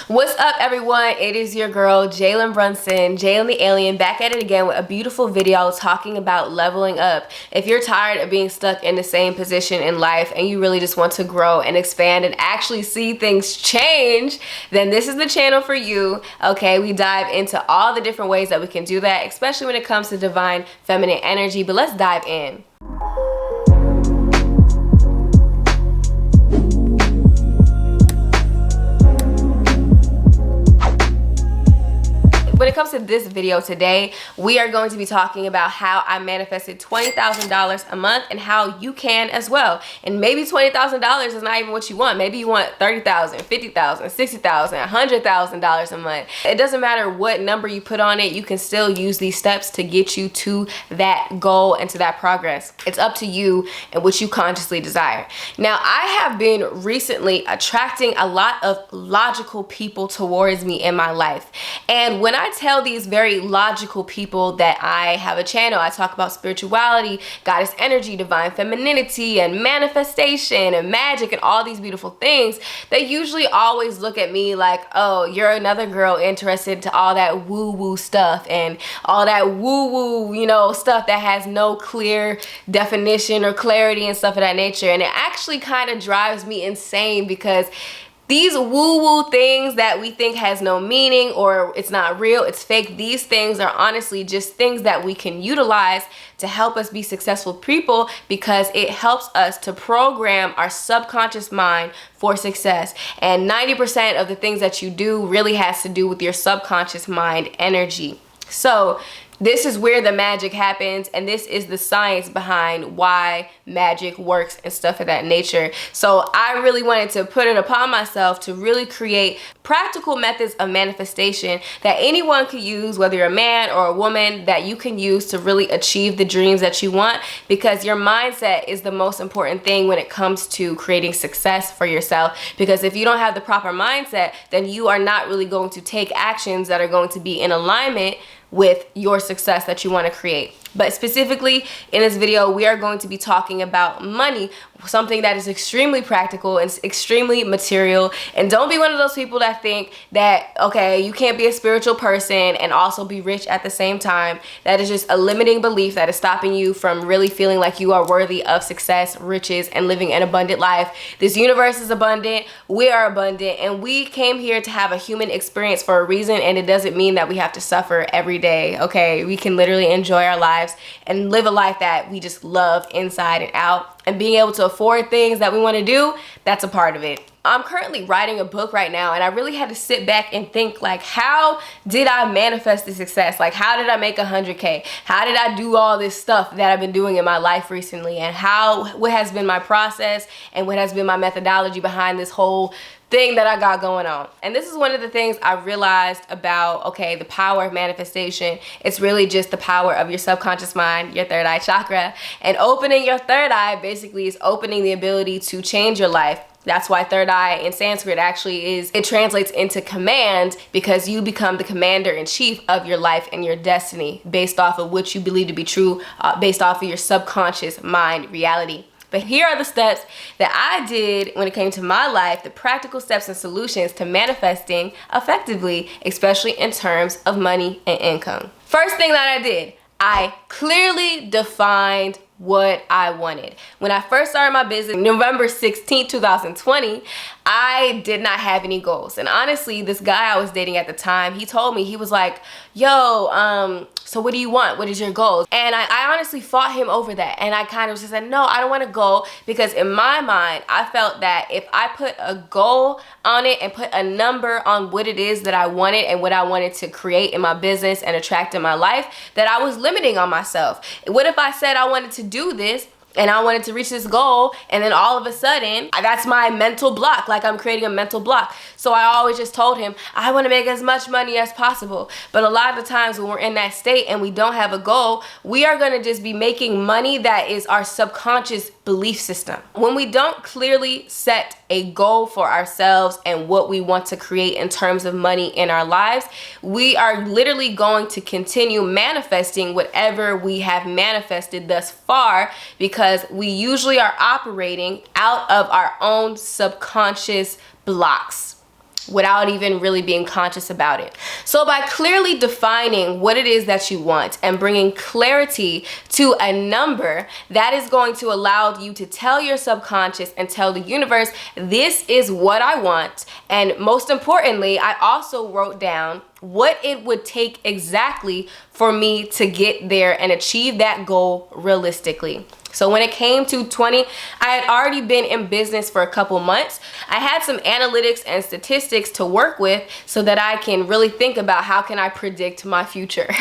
What's up, everyone? It is your girl Jalen Brunson, Jalen the Alien, back at it again with a beautiful video talking about leveling up. If you're tired of being stuck in the same position in life and you really just want to grow and expand and actually see things change, then this is the channel for you. Okay, we dive into all the different ways that we can do that, especially when it comes to divine feminine energy. But let's dive in. When it comes to this video today, we are going to be talking about how I manifested $20,000 a month and how you can as well. And maybe $20,000 is not even what you want. Maybe you want $30,000, $50,000, $60,000, $100,000 a month. It doesn't matter what number you put on it, you can still use these steps to get you to that goal and to that progress. It's up to you and what you consciously desire. Now, I have been recently attracting a lot of logical people towards me in my life. And when I tell these very logical people that I have a channel, I talk about spirituality, goddess energy, divine femininity, and manifestation and magic and all these beautiful things, they usually always look at me like, oh, you're another girl interested to all that woo-woo stuff and all that woo-woo, you know, stuff that has no clear definition or clarity and stuff of that nature. And it actually kind of drives me insane because these woo-woo things that we think has no meaning or it's not real, it's fake, these things are honestly just things that we can utilize to help us be successful people because it helps us to program our subconscious mind for success. And 90% of the things that you do really has to do with your subconscious mind energy. So this is where the magic happens, and this is the science behind why magic works and stuff of that nature. So I really wanted to put it upon myself to really create practical methods of manifestation that anyone could use, whether you're a man or a woman, that you can use to really achieve the dreams that you want, because your mindset is the most important thing when it comes to creating success for yourself. Because if you don't have the proper mindset, then you are not really going to take actions that are going to be in alignment with your success that you want to create. But specifically in this video, we are going to be talking about money, something that is extremely practical and extremely material. And don't be one of those people that think that, okay, you can't be a spiritual person and also be rich at the same time. That is just a limiting belief that is stopping you from really feeling like you are worthy of success, riches, and living an abundant life. This universe is abundant, we are abundant, and we came here to have a human experience for a reason, and it doesn't mean that we have to suffer every day, okay? We can literally enjoy our lives and live a life that we just love inside and out, and being able to afford things that we want to do, that's a part of it. I'm currently writing a book right now, and I really had to sit back and think, like, how did I manifest the success? Like, how did I make 100K? How did I do all this stuff that I've been doing in my life recently? And what has been my process and what has been my methodology behind this whole thing that I got going on? And this is one of the things I realized about, okay, the power of manifestation. It's really just the power of your subconscious mind, your third eye chakra. And opening your third eye basically is opening the ability to change your life. That's why third eye in Sanskrit actually it translates into command, because you become the commander-in-chief of your life and your destiny based off of what you believe to be true, based off of your subconscious mind reality. But here are the steps that I did when it came to my life, the practical steps and solutions to manifesting effectively, especially in terms of money and income. First thing that I did, I clearly defined what I wanted. When I first started my business, November 16, 2020, I did not have any goals. And honestly, this guy I was dating at the time, he told me, he was like, yo, so what do you want? What is your goal? And I honestly fought him over that. And I kind of just said, no, I don't want a goal, because in my mind, I felt that if I put a goal on it and put a number on what it is that I wanted and what I wanted to create in my business and attract in my life, that I was limiting on myself. What if I said I wanted to do this and I wanted to reach this goal, and then all of a sudden, that's my mental block, like I'm creating a mental block. So I always just told him, I want to make as much money as possible. But a lot of the times when we're in that state and we don't have a goal, we are going to just be making money that is our subconscious belief system. When we don't clearly set a goal for ourselves and what we want to create in terms of money in our lives, we are literally going to continue manifesting whatever we have manifested thus far, because we usually are operating out of our own subconscious blocks. without even really being conscious about it. So by clearly defining what it is that you want and bringing clarity to a number, that is going to allow you to tell your subconscious and tell the universe, this is what I want. And most importantly, I also wrote down what it would take exactly for me to get there and achieve that goal realistically. So when it came to 20, I had already been in business for a couple months. I had some analytics and statistics to work with so that I can really think about how can I predict my future.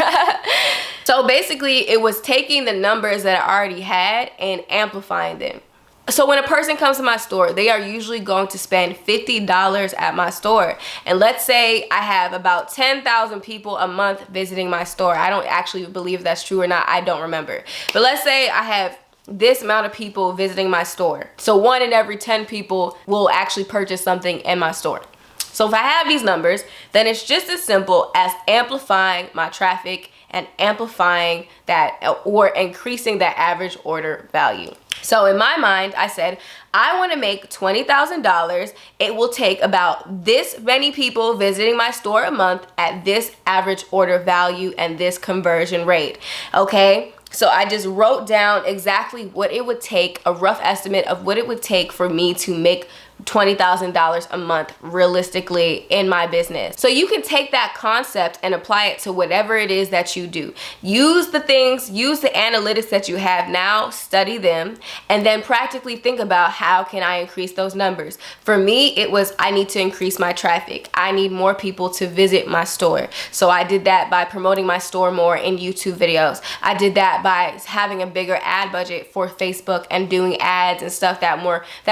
So basically it was taking the numbers that I already had and amplifying them. So when a person comes to my store, they are usually going to spend $50 at my store. And let's say I have about 10,000 people a month visiting my store. I don't actually believe that's true or not. I don't remember. But let's say I have this amount of people visiting my store. So 1 in every 10 people will actually purchase something in my store. So if I have these numbers, then it's just as simple as amplifying my traffic and amplifying that or increasing that average order value. So in my mind, I said, I want to make $20,000. It will take about this many people visiting my store a month at this average order value and this conversion rate. Okay. So I just wrote down exactly what it would take, a rough estimate of what it would take for me to make $20,000 a month realistically in my business. So you can take that concept and apply it to whatever it is that you do. Use the analytics that you have now, study them, and then practically think about how can I increase those numbers. For me, it was I need to increase my traffic. I need more people to visit my store. So I did that by promoting my store more in YouTube videos. I did that by having a bigger ad budget for Facebook and doing ads and stuff that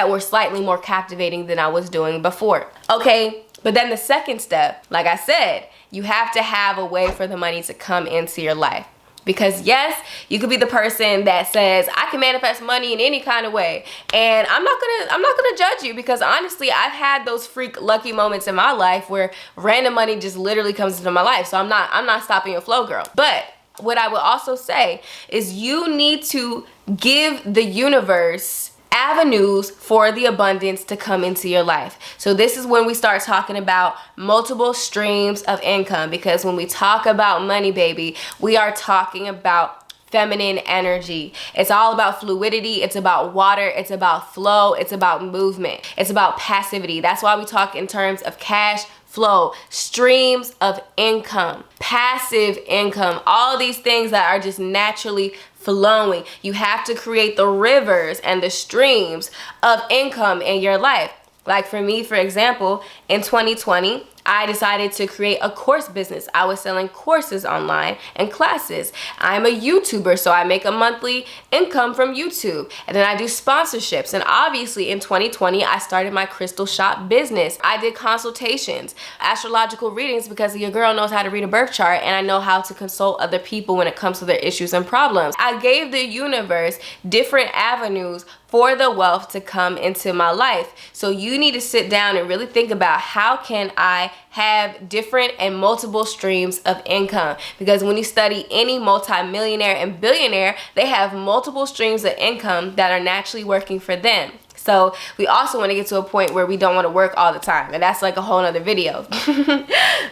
were slightly more captivating than I was doing before. Okay, but then the second step, like I said, you have to have a way for the money to come into your life. Because yes, you could be the person that says, I can manifest money in any kind of way. And I'm not gonna judge you, because honestly, I've had those freak lucky moments in my life where random money just literally comes into my life. So I'm not stopping your flow, girl. But what I would also say is you need to give the universe avenues for the abundance to come into your life. So this is when we start talking about multiple streams of income, because when we talk about money, baby, we are talking about feminine energy. It's all about fluidity. It's about water. It's about flow. It's about movement. It's about passivity. That's why we talk in terms of cash flow, streams of income, passive income, all these things that are just naturally flowing. You have to create the rivers and the streams of income in your life. Like for me, for example, in 2020, I decided to create a course business. I was selling courses online and classes. I'm a YouTuber, so I make a monthly income from YouTube. And then I do sponsorships. And obviously in 2020, I started my crystal shop business. I did consultations, astrological readings, because your girl knows how to read a birth chart, and I know how to consult other people when it comes to their issues and problems. I gave the universe different avenues for the wealth to come into my life. So you need to sit down and really think about, how can I have different and multiple streams of income? Because when you study any multimillionaire and billionaire, they have multiple streams of income that are naturally working for them. So we also want to get to a point where we don't want to work all the time, and that's like a whole nother video.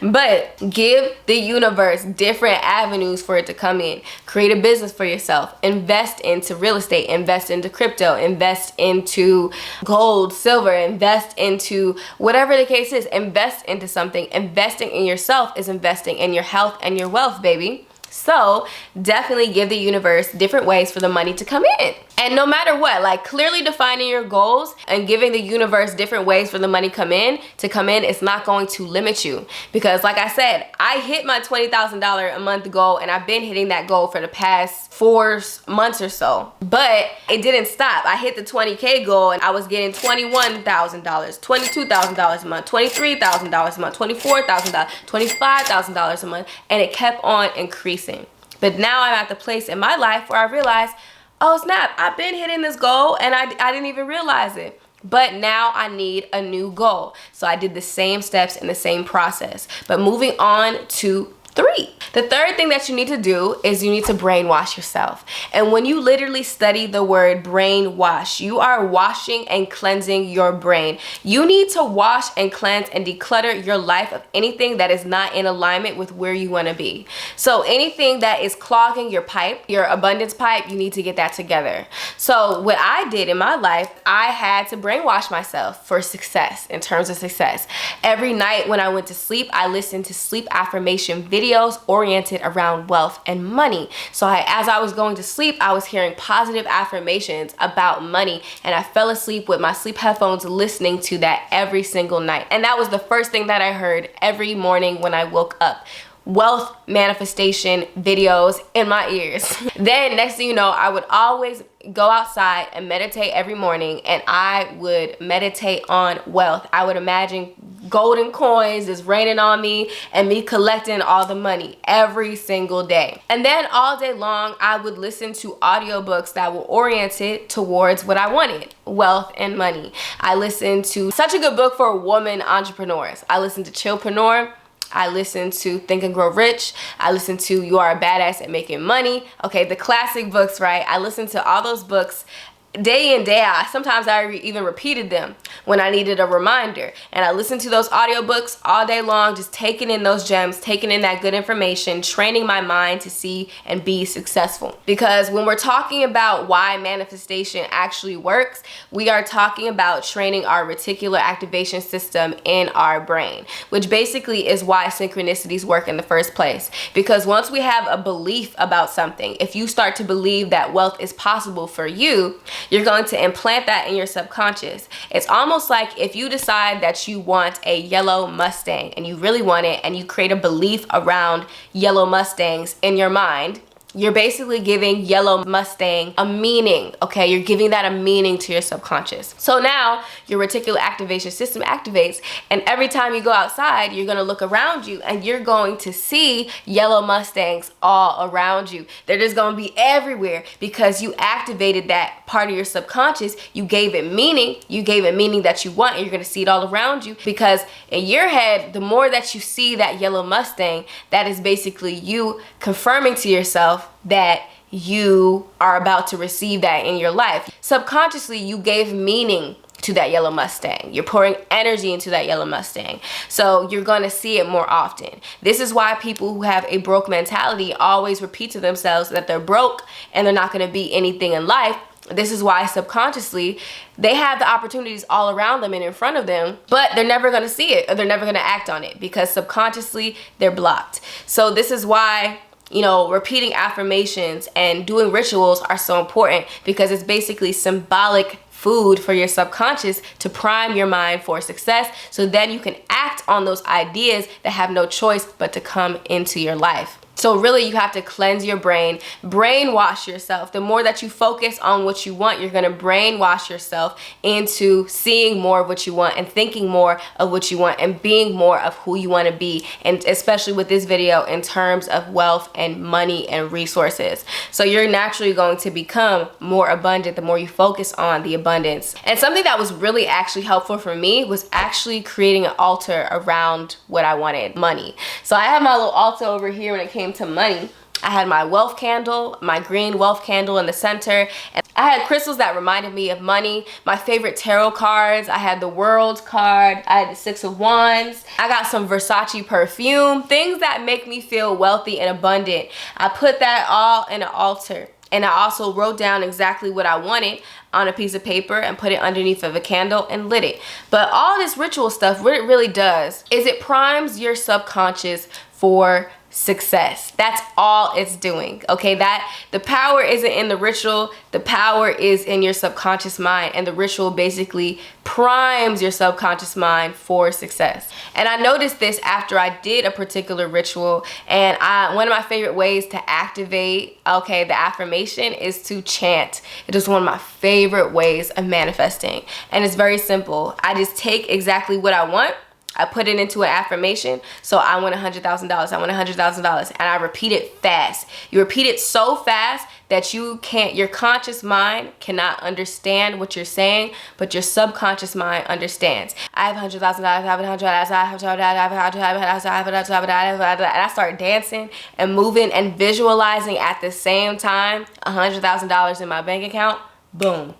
But give the universe different avenues for it to come in. Create a business for yourself. Invest into real estate. Invest into crypto. Invest into gold, silver. Invest into whatever the case is. Invest into something. Investing in yourself is investing in your health and your wealth, baby. So definitely give the universe different ways for the money to come in. And no matter what, like clearly defining your goals and giving the universe different ways for the money to come in, it's not going to limit you. Because like I said, I hit my $20,000 a month goal, and I've been hitting that goal for the past 4 months or so. But it didn't stop. I hit the 20K goal and I was getting $21,000, $22,000 a month, $23,000 a month, $24,000, $25,000 a month, and it kept on increasing. But now I'm at the place in my life where I realized, oh snap, I've been hitting this goal and I didn't even realize it. But now I need a new goal. So I did the same steps in the same process. But moving on to 3. The third thing that you need to do is you need to brainwash yourself. And when you literally study the word brainwash, you are washing and cleansing your brain. You need to wash and cleanse and declutter your life of anything that is not in alignment with where you want to be. So anything that is clogging your pipe, your abundance pipe, you need to get that together. So what I did in my life, I had to brainwash myself for success, in terms of success. Every night when I went to sleep, I listened to sleep affirmation videos oriented around wealth and money. So as I was going to sleep, I was hearing positive affirmations about money, and I fell asleep with my sleep headphones listening to that every single night. And that was the first thing that I heard every morning when I woke up. Wealth manifestation videos in my ears. Then next thing you know, I would always go outside and meditate every morning, and I would meditate on wealth. I would imagine golden coins is raining on me and me collecting all the money every single day. And then all day long, I would listen to audiobooks that were oriented towards what I wanted, wealth and money. I listened to such a good book for women entrepreneurs. I listened to Chillpreneur. I listened to Think and Grow Rich. I listened to You Are a Badass at Making Money. Okay, the classic books, right? I listened to all those books day in, day out. Sometimes I even repeated them when I needed a reminder. And I listened to those audiobooks all day long, just taking in those gems, taking in that good information, training my mind to see and be successful. Because when we're talking about why manifestation actually works, we are talking about training our reticular activation system in our brain, which basically is why synchronicities work in the first place. Because once we have a belief about something, if you start to believe that wealth is possible for you, you're going to implant that in your subconscious. It's almost like if you decide that you want a yellow Mustang and you really want it, and you create a belief around yellow Mustangs in your mind, you're basically giving yellow Mustang a meaning, okay? You're giving that a meaning to your subconscious. So now your reticular activation system activates, and every time you go outside, you're gonna look around you and you're going to see yellow Mustangs all around you. They're just gonna be everywhere because you activated that part of your subconscious. You gave it meaning. You gave it meaning that you want, and you're gonna see it all around you, because in your head, the more that you see that yellow Mustang, that is basically you confirming to yourself that you are about to receive that in your life. Subconsciously, you gave meaning to that yellow Mustang. You're pouring energy into that yellow Mustang. So you're going to see it more often. This is why people who have a broke mentality always repeat to themselves that they're broke and they're not going to be anything in life. This is why subconsciously they have the opportunities all around them and in front of them, but they're never going to see it, or they're never going to act on it, because subconsciously they're blocked. So this is why, you know, repeating affirmations and doing rituals are so important, because it's basically symbolic food for your subconscious to prime your mind for success, so then you can act on those ideas that have no choice but to come into your life. So really, you have to cleanse your brain, brainwash yourself. The more that you focus on what you want, you're gonna brainwash yourself into seeing more of what you want and thinking more of what you want and being more of who you wanna be. And especially with this video in terms of wealth and money and resources. So you're naturally going to become more abundant the more you focus on the abundance. And something that was really actually helpful for me was actually creating an altar around what I wanted, money. So I have my little altar over here when it came to money. I had my wealth candle, my green wealth candle in the center, and I had crystals that reminded me of money, my favorite tarot cards. I had the World card, I had the Six of Wands, I got some Versace perfume, things that make me feel wealthy and abundant. I put that all in an altar, and I also wrote down exactly what I wanted on a piece of paper and put it underneath of a candle and lit it. But all this ritual stuff, what it really does is it primes your subconscious for success. That's all it's doing, okay? That the power isn't in the ritual, the power is in your subconscious mind, and the ritual basically primes your subconscious mind for success. And I noticed this after I did a particular ritual, and one of my favorite ways to activate, okay, the affirmation is to chant. It is one of my favorite ways of manifesting, and it's very simple. I just take exactly what I want, I put it into an affirmation. So I want $100,000. I want $100,000. And I repeat it fast. You repeat it so fast that your conscious mind cannot understand what you're saying, but your subconscious mind understands. I have $100,000, I have $100,000, I have $100,000, I have $100,000, and I start dancing and moving and visualizing at the same time $100,000 in my bank account. Boom.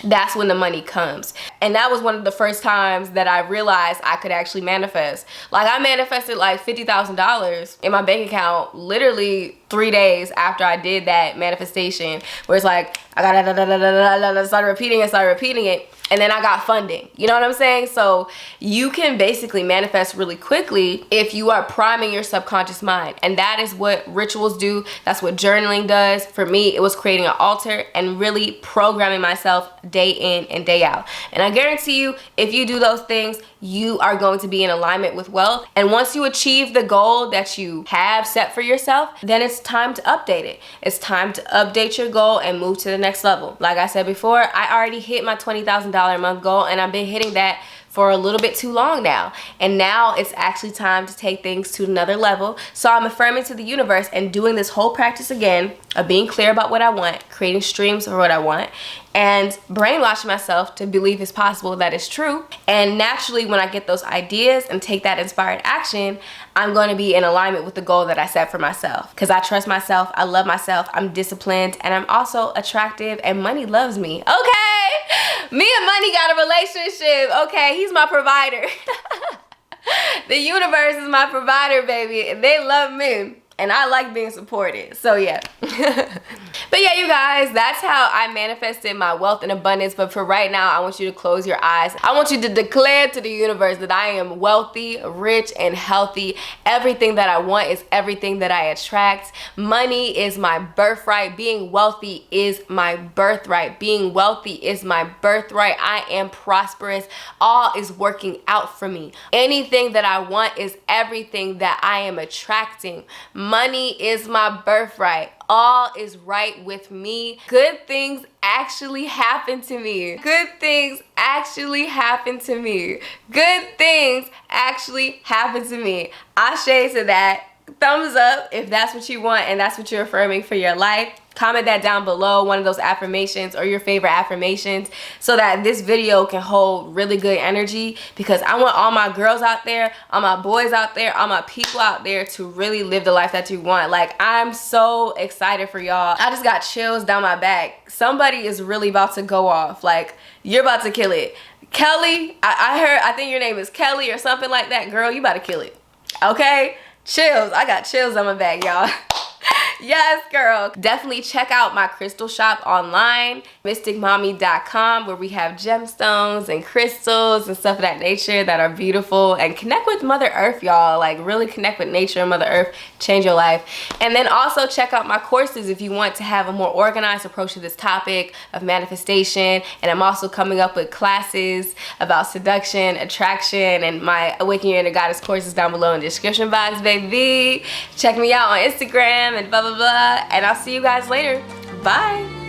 That's when the money comes. And that was one of the first times that I realized I could actually manifest. Like, I manifested like $50,000 in my bank account literally 3 days after I did that manifestation, where it's like I got started repeating it, and then I got funding. You know what I'm saying? So you can basically manifest really quickly if you are priming your subconscious mind. And that is what rituals do. That's what journaling does. For me, it was creating an altar and really programming myself day in and day out. And I guarantee you, if you do those things, you are going to be in alignment with wealth. And once you achieve the goal that you have set for yourself, then it's time to update it. It's time to update your goal and move to the next level. Like I said before, I already hit my $20,000 a month goal, and I've been hitting that for a little bit too long now. And now it's actually time to take things to another level. So I'm affirming to the universe and doing this whole practice again of being clear about what I want, creating streams for what I want, and brainwashing myself to believe it's possible, that it's true. And naturally, when I get those ideas and take that inspired action, I'm going to be in alignment with the goal that I set for myself. Because I trust myself, I love myself, I'm disciplined, and I'm also attractive, and money loves me. Okay? Me and money got a relationship. Okay, he's my provider. The universe is my provider, baby. They love me. And I like being supported. So yeah. But yeah, you guys, that's how I manifested my wealth and abundance. But for right now, I want you to close your eyes. I want you to declare to the universe that I am wealthy, rich, and healthy. Everything that I want is everything that I attract. Money is my birthright. Being wealthy is my birthright. Being wealthy is my birthright. I am prosperous. All is working out for me. Anything that I want is everything that I am attracting. Money is my birthright. All is right with me. Good things actually happen to me. Good things actually happen to me. Good things actually happen to me. Ashe to that. Thumbs up if that's what you want and that's what you're affirming for your life. Comment that down below, one of those affirmations or your favorite affirmations, so that this video can hold really good energy, because I want all my girls out there, all my boys out there, all my people out there to really live the life that you want. Like, I'm so excited for y'all. I just got chills down my back. Somebody is really about to go off. Like, you're about to kill it. Kelly, I think your name is Kelly or something like that. Girl, you about to kill it. Okay? Chills. I got chills on my back, y'all. Yes, girl. Definitely check out my crystal shop online, mysticmommy.com, where we have gemstones and crystals and stuff of that nature that are beautiful. And connect with Mother Earth, y'all. Like, really connect with nature and Mother Earth. Change your life. And then also check out my courses if you want to have a more organized approach to this topic of manifestation. And I'm also coming up with classes about seduction, attraction, and my Awaken Your Inner Goddess courses down below in the description box, baby. Check me out on Instagram and blah, blah, blah. And I'll see you guys later. Bye.